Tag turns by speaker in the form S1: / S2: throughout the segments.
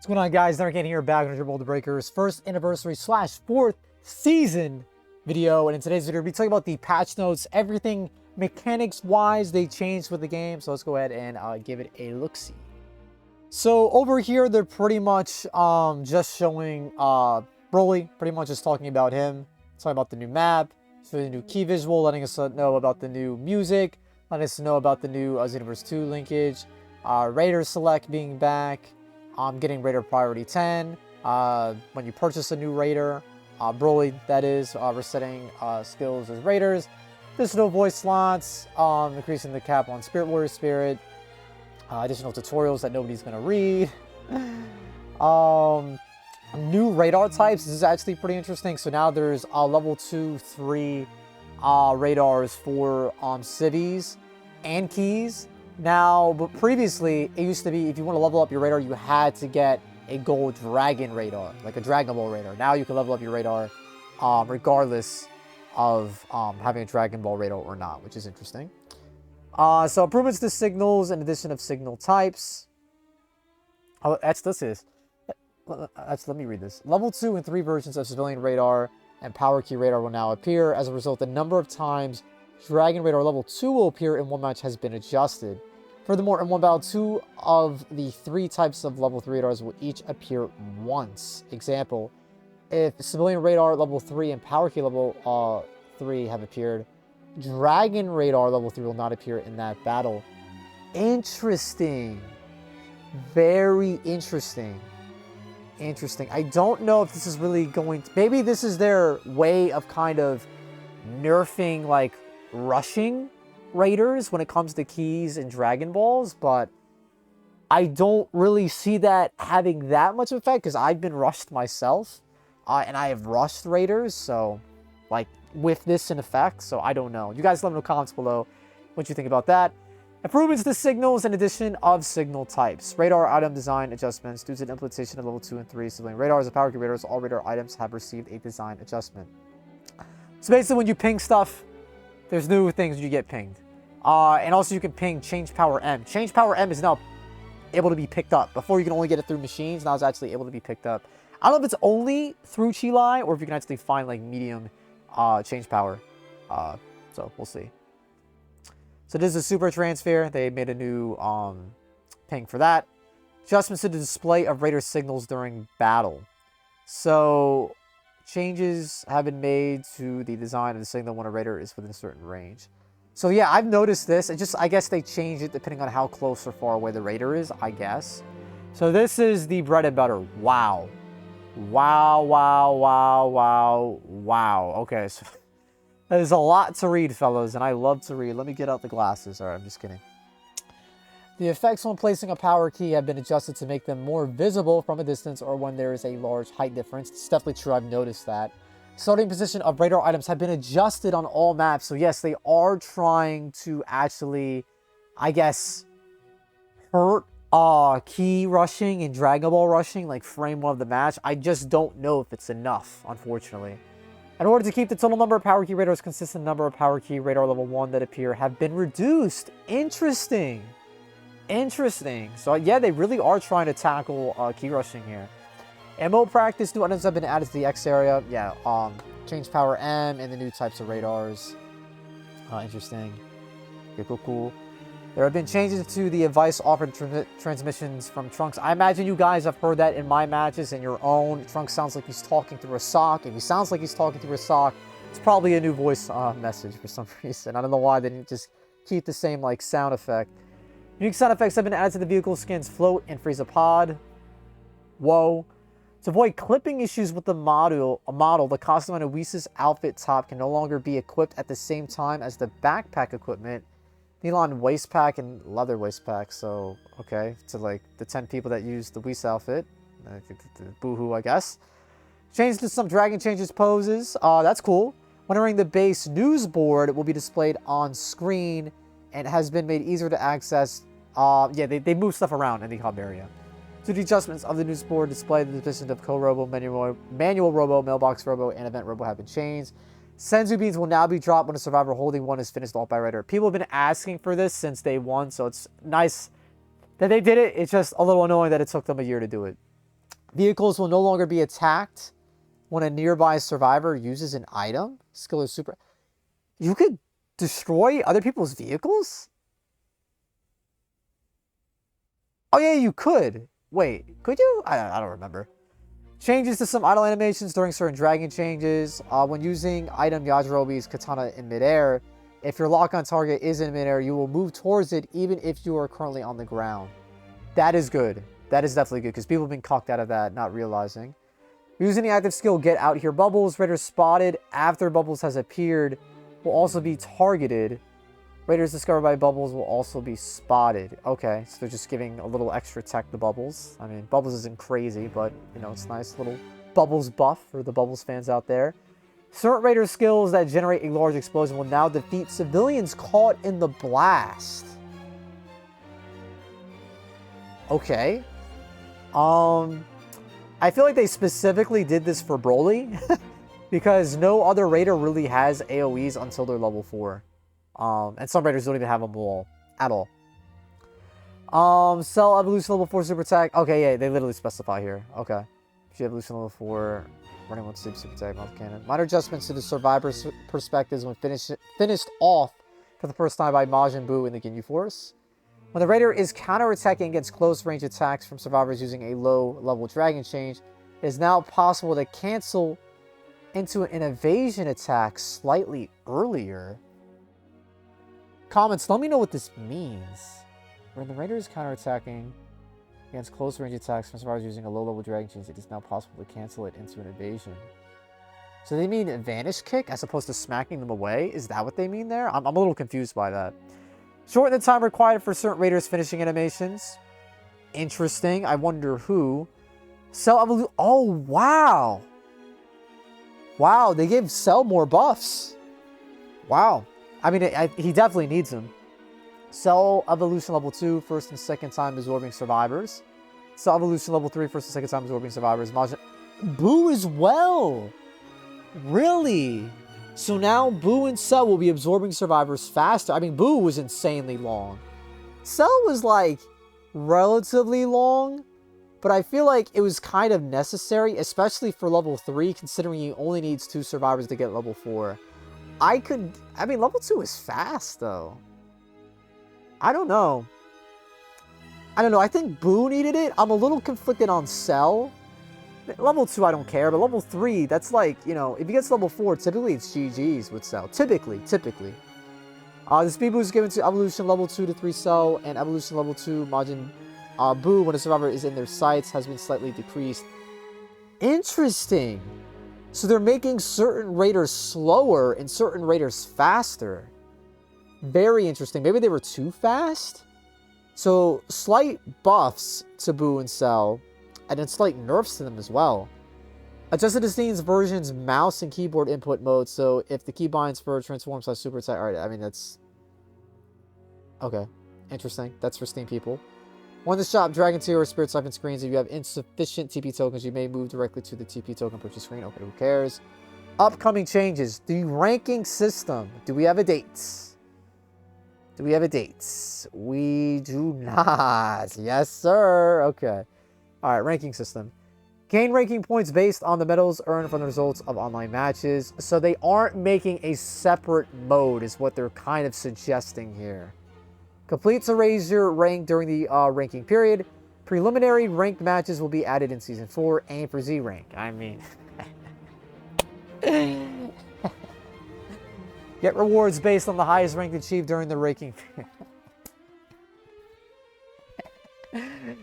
S1: What's going on, guys? Ironcane here, back on Dribble the Breakers first anniversary slash fourth season video. And in today's video, we'll be talking about the patch notes, everything mechanics wise they changed with the game. So let's go ahead and give it a look-see. So over here, they're pretty much just showing Broly, pretty much just talking about him, talking about the new map, showing the new key visual, letting us know about the new music, letting us know about the new Xenoverse 2 linkage, Raider Select being back. Getting Raider Priority 10. When you purchase a new Raider, Broly, that is, resetting skills as Raiders. Additional voice slots, increasing the cap on Spirit Warrior Spirit. Additional tutorials that nobody's going to read. New radar types. This is actually pretty interesting. So now there's level 2, 3 radars for cities and keys. Now, but previously, it used to be if you want to level up your radar, you had to get a gold dragon radar, like a Dragon Ball radar. Now you can level up your radar regardless of having a Dragon Ball radar or not, which is interesting. So improvements to signals and addition of signal types. Oh, let me read this. Level 2 and 3 versions of civilian radar and power key radar will now appear. As a result, the number of times Dragon Radar level 2 will appear in one match has been adjusted. Furthermore, in one battle, 2 of the 3 types of level 3 radars will each appear once. Example, if Civilian Radar level 3 and Power Key level 3 have appeared, Dragon Radar level 3 will not appear in that battle. Interesting. Very interesting. Interesting. I don't know if this is really going to... Maybe this is their way of kind of nerfing, like, rushing Raiders when it comes to keys and Dragon Balls, but I don't really see that having that much effect because I've been rushed myself, and I have rushed Raiders, so, like, with this in effect, so I don't know. You guys let me know in the comments below what you think about that. Improvements to signals and addition of signal types. Radar item design adjustments due to the implementation of level 2 and 3 civilian radars and power key radars. All radar items have received a design adjustment. So basically, when you ping stuff, there's new things you get pinged. And also you can ping Change Power M. Change Power M is now able to be picked up. Before you can only get it through machines, now it's actually able to be picked up. I don't know if it's only through Cheelai or if you can actually find like medium Change Power. So we'll see. So this is a Super Transphere. They made a new ping for that. Adjustments to the display of Raider signals during battle. So changes have been made to the design of the signal when a Raider is within a certain range. So yeah, I've noticed this. I guess they changed it depending on how close or far away the Raider is, I guess. So this is the bread and butter. Wow. Wow, wow, wow, wow, wow. Okay, so there's a lot to read, fellas, and I love to read. Let me get out the glasses. All right, I'm just kidding. The effects when placing a power key have been adjusted to make them more visible from a distance or when there is a large height difference. It's definitely true. I've noticed that. Starting position of radar items have been adjusted on all maps. So yes, they are trying to actually, I guess, hurt key rushing and Dragon Ball rushing, like frame 1 of the match. I just don't know if it's enough, unfortunately. In order to keep the total number of power key radars consistent, number of power key radar level 1 that appear have been reduced. Interesting. Interesting. So yeah, they really are trying to tackle key rushing here. MO practice, new items have been added to the X area. Yeah, change power M and the new types of radars. Interesting. Okay, cool. There have been changes to the advice offered transmissions from Trunks. I imagine you guys have heard that in my matches and your own. Trunks sounds like he's talking through a sock. If he sounds like he's talking through a sock, it's probably a new voice message for some reason. I don't know why they didn't just keep the same like sound effect. Unique sound effects have been added to the vehicle skins Float and Freeze a Pod. Whoa. To avoid clipping issues with the model, the customized Oasis outfit top can no longer be equipped at the same time as the backpack equipment. Nylon waist pack and leather waist pack. So, okay, to like the 10 people that use the Whis outfit. Boohoo, I guess. Change to some Dragon Changes poses. That's cool. When entering the base news board, it will be displayed on screen and has been made easier to access. Yeah, they move stuff around in the hub area. To the adjustments of the news board display, the position of Co-Robo, Manual Robo, Mailbox Robo, and Event Robo have been changed. Senzu beans will now be dropped when a survivor holding one is finished off by Raider. People have been asking for this since day one, so it's nice that they did it. It's just a little annoying that it took them a year to do it. Vehicles will no longer be attacked when a nearby survivor uses an item. Skill is super. You could destroy other people's vehicles? Oh yeah, you could. Wait, could you? I don't remember. Changes to some idle animations during certain dragon changes. When using item Yajirobe's katana in midair, if your lock-on target is in midair, you will move towards it even if you are currently on the ground. That is good. That is definitely good, because people have been cocked out of that, not realizing. Using the active skill Get Out Here Bubbles, raiders spotted after Bubbles has appeared will also be targeted. Raiders discovered by Bubbles will also be spotted. Okay, so they're just giving a little extra tech to Bubbles. I mean, Bubbles isn't crazy, but, you know, it's nice little Bubbles buff for the Bubbles fans out there. Certain Raider skills that generate a large explosion will now defeat civilians caught in the blast. Okay. I feel like they specifically did this for Broly because no other Raider really has AoEs until they're level 4. And some Raiders don't even have them all at all. Cell Evolution level 4 super attack. Okay, yeah, they literally specify here. Okay. Evolution level 4, running 1 super attack, mouth cannon. Minor adjustments to the survivor's perspectives when finished off for the first time by Majin Buu in the Ginyu Force. When the Raider is counterattacking against close range attacks from survivors using a low level dragon change, it is now possible to cancel into an evasion attack slightly earlier. Comments, let me know what this means. When the Raider is counterattacking against close range attacks from survivors using a low level dragon change, it is now possible to cancel it into an evasion. So they mean a vanish kick as opposed to smacking them away? Is that what they mean there? I'm a little confused by that. Shorten the time required for certain Raiders finishing animations. Interesting. I wonder who. Cell Evolution. Oh, wow. Wow, they gave Cell more buffs. Wow. I mean, he definitely needs them. Cell Evolution level 2, first and second time absorbing survivors. Cell Evolution level 3, first and second time absorbing survivors. Majin Buu as well. Really? So now Buu and Cell will be absorbing survivors faster. I mean, Buu was insanely long. Cell was like relatively long, but I feel like it was kind of necessary, especially for level 3, considering he only needs 2 survivors to get level 4. I mean, level 2 is fast, though. I don't know. I think Buu needed it. I'm a little conflicted on Cell. Level 2, I don't care, but level 3, that's like, you know, if he gets level 4, typically it's GG's with Cell. Typically. The speed boost is given to Evolution level 2 to 3 Cell, and Evolution level 2 Majin Buu, when a survivor is in their sights, has been slightly decreased. Interesting. So they're making certain Raiders slower and certain Raiders faster. Very interesting. Maybe they were too fast? So, slight buffs to Buu and Cell, and then slight nerfs to them as well. Adjusted to Steam's version's mouse and keyboard input mode, so if the keybinds for transform / super attack... Alright, I mean, that's... Okay. Interesting. That's for Steam people. When the shop Dragon Tier or Spirit Siphon screens, if you have insufficient TP tokens, you may move directly to the TP token purchase screen. Okay, who cares? Upcoming changes. The ranking system. Do we have a date? Do we have a date? We do not. Yes, sir. Okay. Alright, ranking system. Gain ranking points based on the medals earned from the results of online matches. So they aren't making a separate mode, is what they're kind of suggesting here. Complete to raise your rank during the ranking period. Preliminary ranked matches will be added in Season 4. Aim for Z rank. I mean... Get rewards based on the highest rank achieved during the ranking period.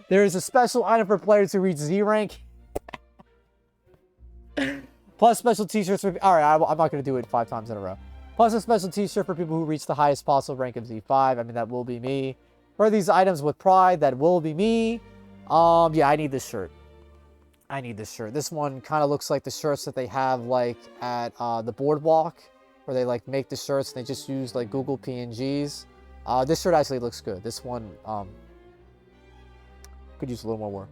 S1: There is a special item for players who reach Z rank. Plus special t-shirts for... Alright, I'm not going to do it 5 times in a row. Plus a special t-shirt for people who reach the highest possible rank of Z5. I mean, that will be me. For these items with pride, that will be me. Yeah, I need this shirt. I need this shirt. This one kind of looks like the shirts that they have, like, at the Boardwalk. Where they, like, make the shirts and they just use, like, Google PNGs. This shirt actually looks good. This one, could use a little more work.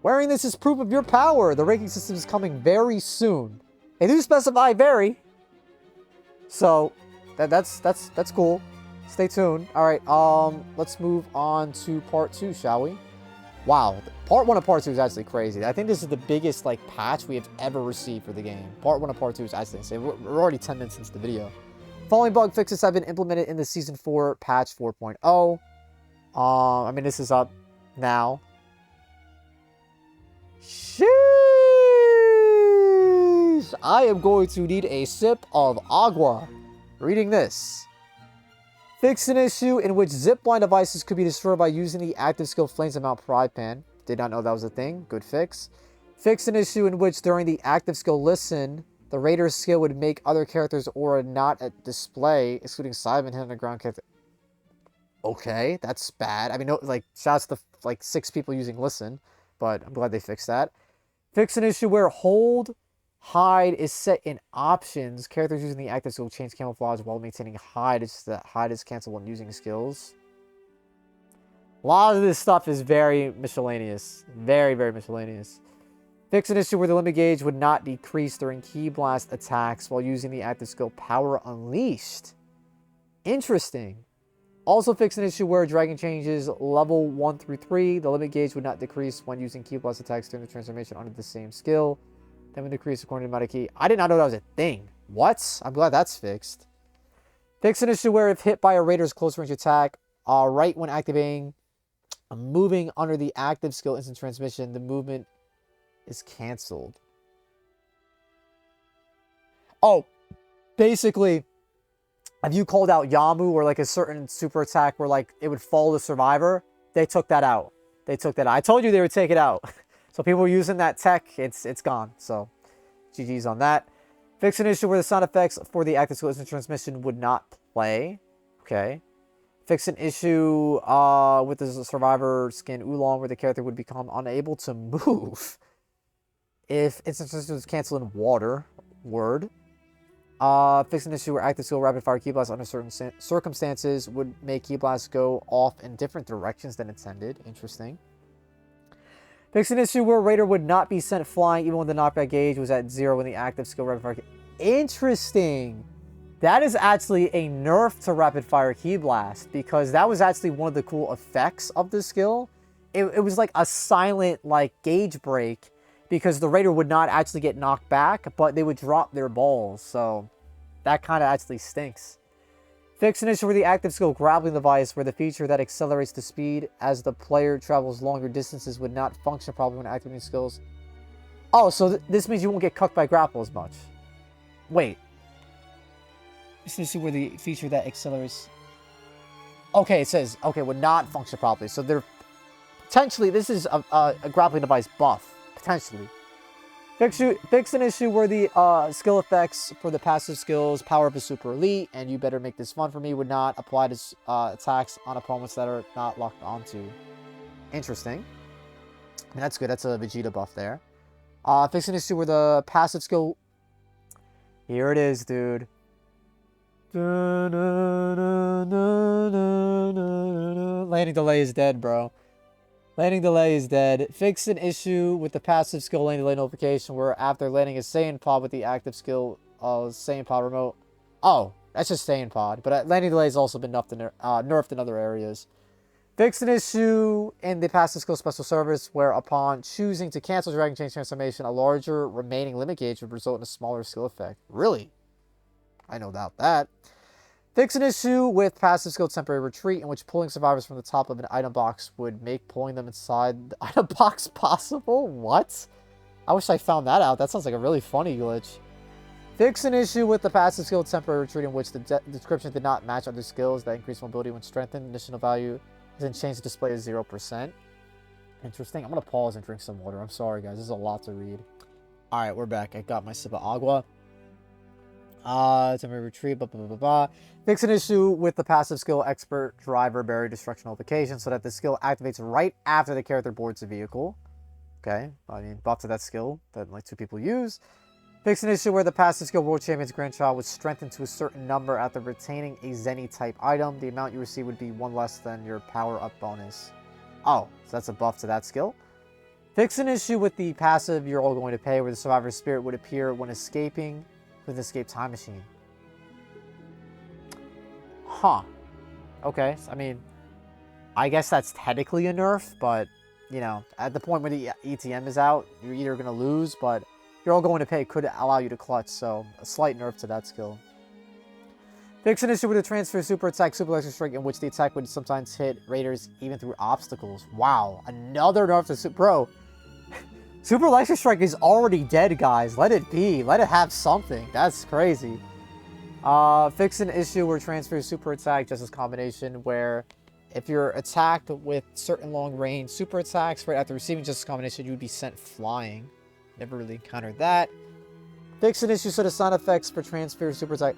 S1: Wearing this is proof of your power. The ranking system is coming very soon. They do specify very. So, that's cool. Stay tuned. Alright, let's move on to part 2, shall we? Wow, part 1 of part 2 is actually crazy. I think this is the biggest like patch we have ever received for the game. Part 1 of part 2 is actually insane. We're already 10 minutes into the video. Following bug fixes have been implemented in the Season 4 patch 4.0. I mean, this is up now. Sheesh! I am going to need a sip of agua. Reading this. Fix an issue in which zipline devices could be destroyed by using the active skill Flames of Mount Pride Pan. Did not know that was a thing. Good fix. Fix an issue in which during the active skill Listen, the Raider's skill would make other characters' aura not at display, excluding Simon hit on the ground character. Okay, that's bad. I mean, no, like, shouts to like 6 people using Listen, but I'm glad they fixed that. Fix an issue where Hold Hide is set in options. Characters using the active skill change camouflage while maintaining hide. It's just that hide is canceled when using skills. A lot of this stuff is very miscellaneous. Very, very miscellaneous. Fix an issue where the limit gauge would not decrease during Ki Blast attacks while using the active skill Power Unleashed. Interesting. Also fix an issue where Dragon changes level 1 through 3. The limit gauge would not decrease when using Ki Blast attacks during the transformation under the same skill. Then would decrease according to the amount of Ki. I did not know that was a thing. What? I'm glad that's fixed. Fix an issue where if hit by a Raider's close range attack, right when activating, moving under the active skill instant transmission, the movement is canceled. Oh, basically, if you called out Yamu or like a certain super attack where like it would follow the survivor, they took that out. They took that out. I told you they would take it out. So people were using that tech, it's gone. So GG's on that. Fix an issue where the sound effects for the active skill instant transmission would not play. Okay. Fix an issue with the survivor skin Oolong where the character would become unable to move if instant transmission was canceled in water. Word. Fix an issue where active skill rapid fire Ki Blast under certain circumstances would make Ki Blast go off in different directions than intended. Interesting. Fix an issue where Raider would not be sent flying even when the knockback gauge was at 0 when the active skill rapid fire. Interesting. That is actually a nerf to rapid fire Ki Blast because that was actually one of the cool effects of the skill. It was like a silent like gauge break because the Raider would not actually get knocked back, but they would drop their balls. So that kind of actually stinks. Fix an issue where the active skill grappling device where the feature that accelerates the speed as the player travels longer distances would not function properly when activating skills. Oh, so this means you won't get cucked by grapple as much. Wait. Fix an issue where the feature that accelerates... Okay, it says, okay, would not function properly. So they're... Potentially, this is a grappling device buff. Potentially. Fix an issue where the skill effects for the passive skills Power Up is Super Elite and You Better Make This Fun For Me would not apply to attacks on opponents that are not locked onto. Interesting. And that's good. That's a Vegeta buff there. Fix an issue where the passive skill... Here it is, dude. Landing delay is dead, bro. Landing delay is dead. Fix an issue with the passive skill landing delay notification where after landing a Saiyan pod with the active skill Saiyan pod remote. Oh, that's just Saiyan pod. But landing delay has also been nerfed in other areas. Fix an issue in the passive skill special service where upon choosing to cancel Dragon Change transformation, a larger remaining limit gauge would result in a smaller skill effect. Really? I know about that. Fix an issue with passive skill temporary retreat in which pulling survivors from the top of an item box would make pulling them inside the item box possible. What? I wish I found that out. That sounds like a really funny glitch. Fix an issue with the passive skill temporary retreat in which the description did not match other skills that increase mobility when strengthened. Additional value is then changed to display as 0%. Interesting. I'm going to pause and drink some water. I'm sorry, guys. This is a lot to read. All right, we're back. I got my sip of agua. Temporary retreat, blah, blah, blah, blah. Fix an issue with the passive skill expert driver barrier destruction notification so that the skill activates right after the character boards the vehicle. Okay, I mean, buff to that skill that like 2 people use. Fix an issue where the passive skill world champion's grandchild was strengthened to a certain number after retaining a Zenny type item. The amount you receive would be 1 less than your power up bonus. Oh, so that's a buff to that skill. Fix an issue with the passive you're all going to pay where the survivor's spirit would appear when escaping with an escape time machine. Huh. Okay, so, I mean, I guess that's technically a nerf, but you know, at the point where the ETM is out, you're either going to lose, but you're all going to pay could allow you to clutch, so a slight nerf to that skill. Fix an issue with the transfer super attack, super electric strike, in which the attack would sometimes hit raiders even through obstacles. Wow, another nerf to super. Bro, super electric strike is already dead, guys. Let it be. Let it have something. That's crazy. Fix an issue where transfer super attack, just as combination, where if you're attacked with certain long range super attacks right after receiving just as combination, you would be sent flying. Never really encountered that. Fix an issue so the sound effects for transfer super attack.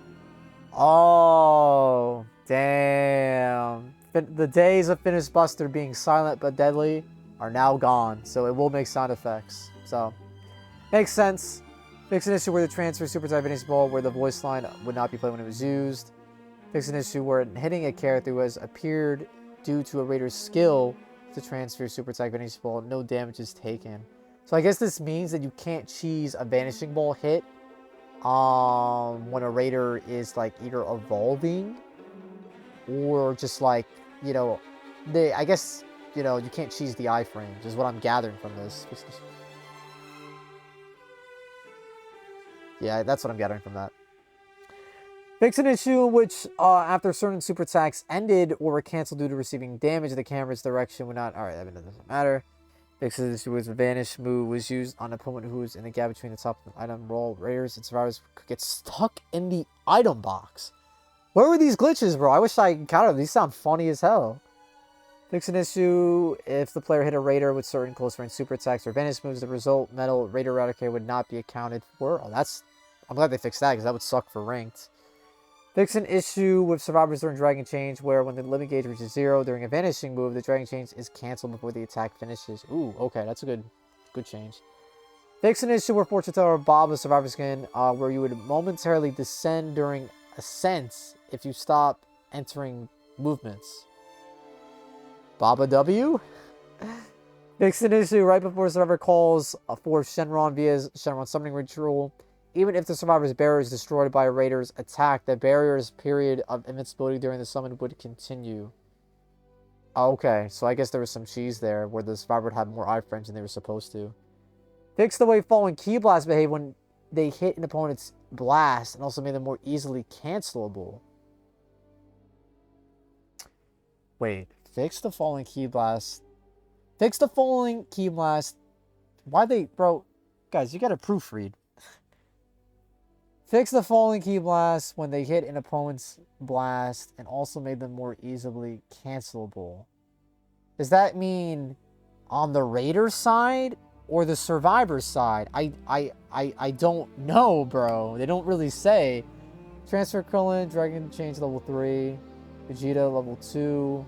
S1: Oh, damn. The days of Finish Buster being silent but deadly are now gone, so it will make sound effects. So, makes sense. Fix an issue where the transfer super type finish ball where the voice line would not be played when it was used. Fix an issue where hitting a character who has appeared due to a raider's skill to transfer super type finish ball, no damage is taken. So I guess this means that you can't cheese a vanishing ball hit when a raider is like either evolving or just like, you know, I guess, you know, you can't cheese the iframes is what I'm gathering from this. Yeah, that's what I'm gathering from that. Fix an issue in which after certain super attacks ended or were canceled due to receiving damage, the camera's direction would not. Alright, I mean, that doesn't matter. Fix an issue with the vanish move was used on an opponent who was in the gap between the top of the item roll. Raiders and survivors could get stuck in the item box. Where were these glitches, bro? I wish I encountered them. These sound funny as hell. Fix an issue if the player hit a raider with certain close range super attacks or vanish moves. The result metal raider eradicator would not be accounted for. Oh, that's. I'm glad they fixed that because that would suck for ranked. Fix an issue with survivors during Dragon Change where when the limit gauge reaches 0 during a vanishing move, the Dragon Change is cancelled before the attack finishes. Ooh, okay, that's a good change. Fix an issue where Fortune Teller Bob of Survivor Skin where you would momentarily descend during ascent if you stop entering movements. Baba W? Fix an issue right before Survivor calls for Shenron via Shenron Summoning Ritual. Even if the survivor's barrier is destroyed by a raider's attack, the barrier's period of invincibility during the summon would continue. Okay, so I guess there was some cheese there where the survivor would have more iframes than they were supposed to. Fix the way falling Ki Blasts behave when they hit an opponent's blast and also made them more easily cancelable. Wait, fix the falling Ki Blast. Fix the falling Ki Blast. Why they... Bro, guys, you gotta proofread. Fix the falling Ki Blast when they hit an opponent's blast and also made them more easily cancelable. Does that mean on the Raider side or the Survivor side? I don't know, bro. They don't really say. Transfer Krillin, Dragon Change level 3, Vegeta level 2,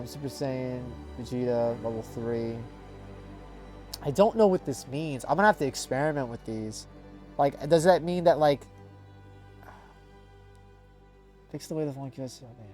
S1: Super Saiyan, Vegeta level 3. I don't know what this means. I'm gonna have to experiment with these. Like, does that mean that, like... Fix the way the phone QS... Oh, man.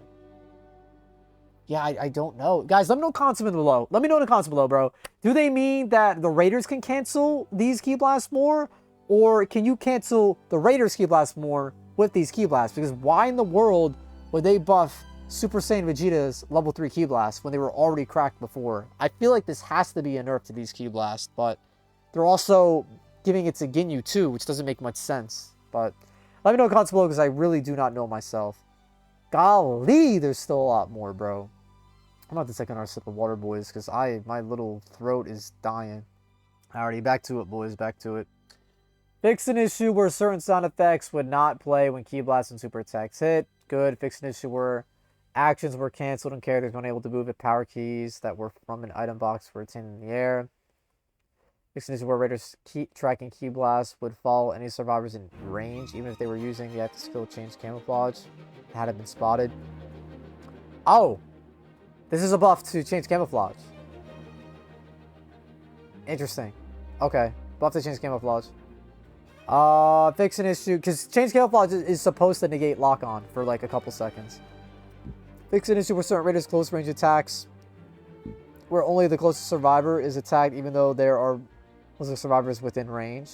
S1: Yeah, I don't know. Guys, let me know in the comments below. Let me know in the comments below, bro. Do they mean that the Raiders can cancel these Ki Blasts more? Or can you cancel the Raiders Ki Blasts more with these Ki Blasts? Because why in the world would they buff Super Saiyan Vegeta's level 3 Ki Blasts when they were already cracked before? I feel like this has to be a nerf to these Ki Blasts, but they're also... giving it to Ginyu too, which doesn't make much sense. But let me know in the comments below because I really do not know myself. Golly, there's still a lot more, bro. I'm about to take another sip of water, boys, because my little throat is dying. Alrighty, back to it, boys, back to it. Fix an issue where certain sound effects would not play when Ki Blasts and super attacks hit. Good. Fix an issue where actions were canceled and characters were unable to move with power keys that were from an item box were retained in the air. Fix an issue where raiders tracking Ki Blasts would follow any survivors in range, even if they were using the active skill change camouflage. It hadn't been spotted. Oh! This is a buff to change camouflage. Interesting. Okay. Buff to change camouflage. Fix an issue, because change camouflage is supposed to negate lock-on for like a couple seconds. Fix an issue where certain raiders close range attacks, where only the closest survivor is attacked, even though there are survivors within range.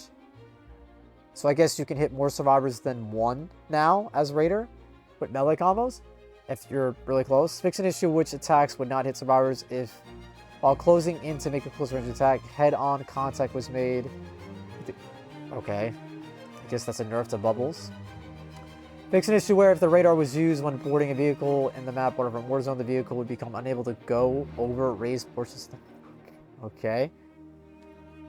S1: So I guess you can hit more survivors than one now as Raider with melee combos if you're really close. Fix an issue which attacks would not hit survivors if While closing in to make a close range attack, head-on contact was made. Okay. I guess that's a nerf to bubbles. Fix an issue where if the radar was used when boarding a vehicle in the map or from Warzone, the vehicle would become unable to go over raised portions. Okay.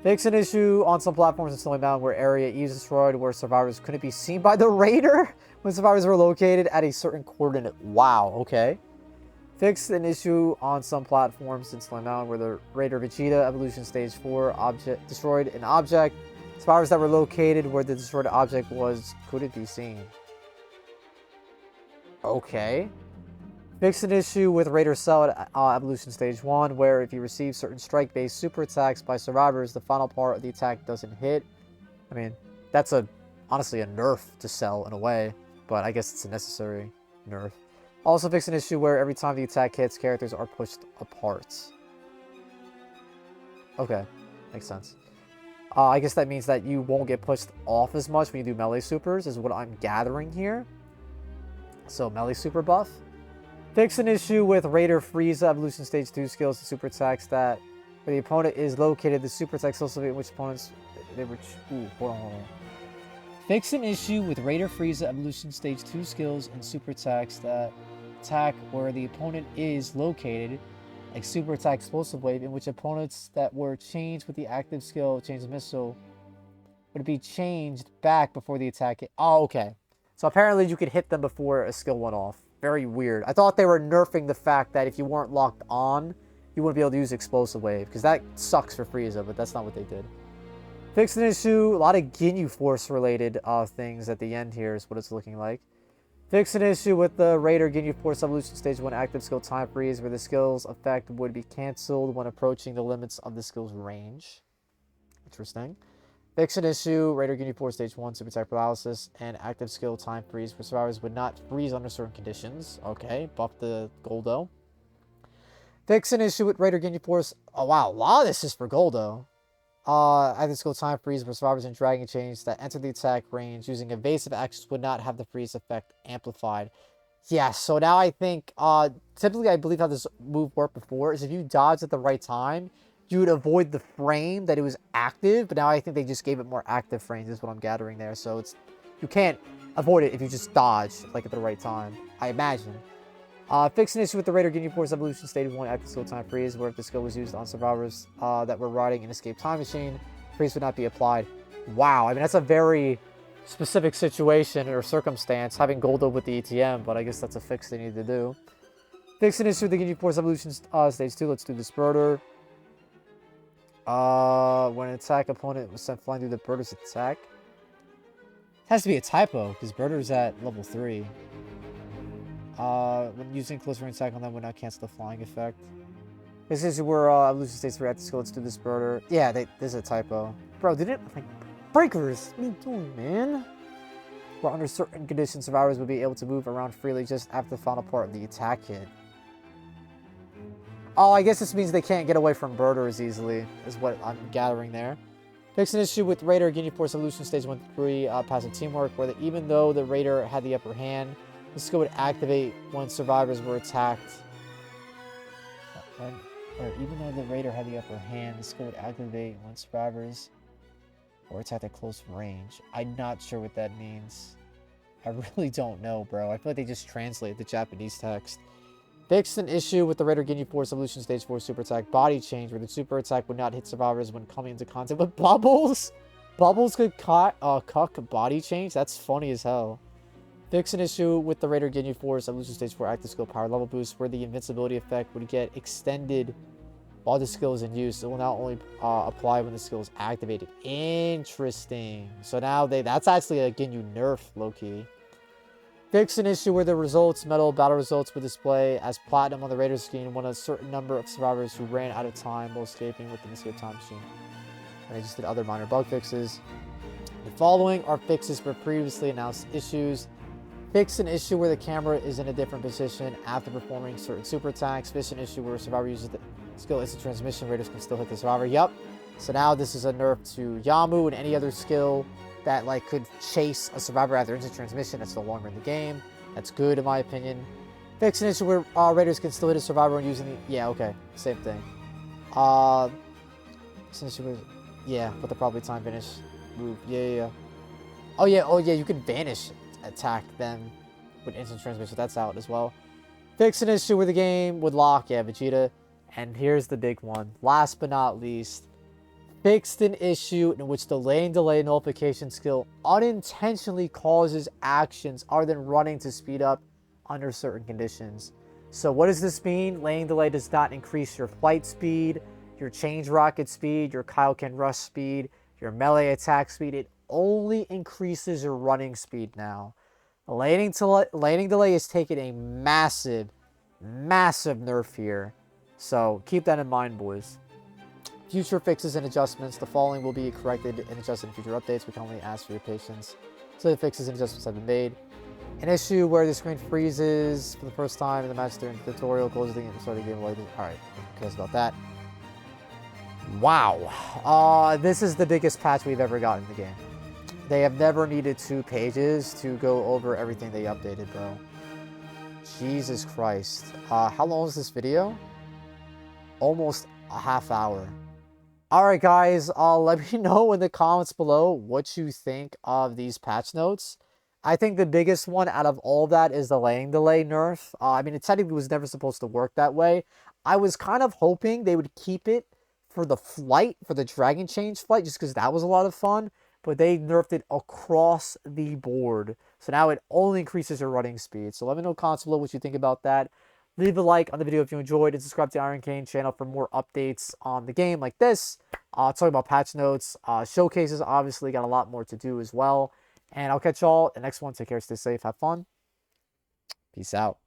S1: Fix an issue on some platforms in Snowy Mountain where area E is destroyed, where survivors couldn't be seen by the raider when survivors were located at a certain coordinate. Wow, okay. Fix an issue on some platforms in Snowy Mountain where the raider Vegeta Evolution Stage 4 object destroyed an object. Survivors that were located where the destroyed object was couldn't be seen. Okay. Fix an issue with Raider Cell at Evolution Stage 1, where if you receive certain strike-based super attacks by survivors, the final part of the attack doesn't hit. I mean, that's honestly a nerf to Cell in a way, but I guess it's a necessary nerf. Also fix an issue where every time the attack hits, characters are pushed apart. Okay, makes sense. I guess that means that you won't get pushed off as much when you do melee supers, is what I'm gathering here. So, melee super buff. Fix an issue with Raider Frieza Evolution Stage 2 skills and super attacks that where the opponent is located, the super attacks also in which opponents they were. Ooh, hold on. Fix an issue with Raider Frieza Evolution Stage 2 skills and super attacks that attack where the opponent is located, like super attack explosive wave, in which opponents that were changed with the active skill change missile would be changed back before the attack hit. Oh, okay. So apparently you could hit them before a skill went off. Very weird. I thought they were nerfing the fact that if you weren't locked on, you wouldn't be able to use explosive wave, because that sucks for Frieza, but that's not what they did. Fix an issue. A lot of Ginyu Force related things at the end here is what it's looking like. Fix an issue with the Raider Ginyu Force Evolution Stage 1 active skill time freeze, where the skill's effect would be cancelled when approaching the limits of the skill's range. Interesting. Fix an issue, Raider Ginyu Force Stage 1 super attack paralysis and active skill time freeze, where survivors would not freeze under certain conditions. Okay, buff the Goldo. Fix an issue with Raider Ginyu Force. Oh wow, a lot of this is for Goldo. Active skill time freeze, where survivors in Dragon Chains that enter the attack range using evasive actions would not have the freeze effect amplified. Yeah, so now I think, typically I believe how this move worked before is if you dodge at the right time, you would avoid the frame that it was active, but now I think they just gave it more active frames is what I'm gathering there. So it's, you can't avoid it if you just dodge, like, at the right time, I imagine. Fix an issue with the Raider Ginyu Force Evolution Stage 1 active skill time freeze, where if the skill was used on survivors that were riding an escape time machine, freeze would not be applied. Wow, I mean, that's a very specific situation or circumstance, having Goldo with the ETM, but I guess that's a fix they need to do. Fix an issue with the Ginyu Force Evolution Stage 2, let's do the Spurter. When an attack opponent was sent flying through the Birder's attack. It has to be a typo, because Birder's at level 3. When using close range attack on them would not cancel the flying effect. This is where Evolution Stage 3 active skill, let's do this Birder. Yeah, this is a typo. Bro, did it, like, breakers? What are you doing, man? Where under certain conditions, survivors would be able to move around freely just after the final part of the attack hit. Oh, I guess this means they can't get away from Birder as easily, is what I'm gathering there. Fix an issue with Raider Ginyu Force Evolution Stage 1-3 passive teamwork, where even though the Raider had the upper hand, the skill would activate when survivors were attacked. Or even though the Raider had the upper hand, the skill would activate when survivors were attacked at close range. I'm not sure what that means. I really don't know, bro. I feel like they just translate the Japanese text. Fixed an issue with the Raider Ginyu Force Evolution Stage 4 super attack body change, where the super attack would not hit survivors when coming into contact with Bubbles. Bubbles could cuck body change? That's funny as hell. Fix an issue with the Raider Ginyu Force Evolution Stage 4 active skill power level boost, where the invincibility effect would get extended while the skill is in use. It will not only apply when the skill is activated. Interesting. So now that's actually a Ginyu nerf, low-key. Fix an issue where the results, medal battle results, would display as platinum on the Raider screen when a certain number of survivors who ran out of time while escaping with an escape time machine. And they just did other minor bug fixes. The following are fixes for previously announced issues. Fix an issue where the camera is in a different position after performing certain super attacks. Fix an issue where a survivor uses the skill instant transmission, Raiders can still hit the survivor. Yep. So now this is a nerf to Yamu and any other skill that like could chase a survivor after instant transmission. That's no longer in the game. That's good in my opinion. Fix an issue where Raiders can still hit a survivor when using the... Yeah, okay. Same thing. Since you was, yeah, but the probably time vanish move. Yeah. Oh yeah, you can vanish attack them with instant transmission. That's out as well. Fix an issue with the game with lock. Yeah, Vegeta. And here's the big one. Last but not least, fixed an issue in which the lane delay nullification skill unintentionally causes actions other than running to speed up under certain conditions. So what does this mean? Lane delay does not increase your flight speed, your change rocket speed, your Kaioken rush speed, your melee attack speed. It only increases your running speed now. Laning delay is taking a massive nerf here. So keep that in mind, boys. Future fixes and adjustments. The following will be corrected and adjusted in future updates. We can only ask for your patience. So the fixes and adjustments have been made. An issue where the screen freezes for the first time in the match during the tutorial. Closes the game and starting game later. Alright, who cares about that? Wow. This is the biggest patch we've ever gotten in the game. They have never needed 2 pages to go over everything they updated, bro. Jesus Christ. How long is this video? Almost a half hour. Alright guys, let me know in the comments below what you think of these patch notes. I think the biggest one out of all that is the lane delay nerf. I mean, it technically was never supposed to work that way. I was kind of hoping they would keep it for the flight, for the Dragon Change flight, just because that was a lot of fun. But they nerfed it across the board. So now it only increases your running speed. So let me know in the comments below what you think about that. Leave a like on the video if you enjoyed, and subscribe to the Ironcane channel for more updates on the game like this. Talking about patch notes, showcases, obviously got a lot more to do as well. And I'll catch y'all in the next one. Take care, stay safe, have fun. Peace out.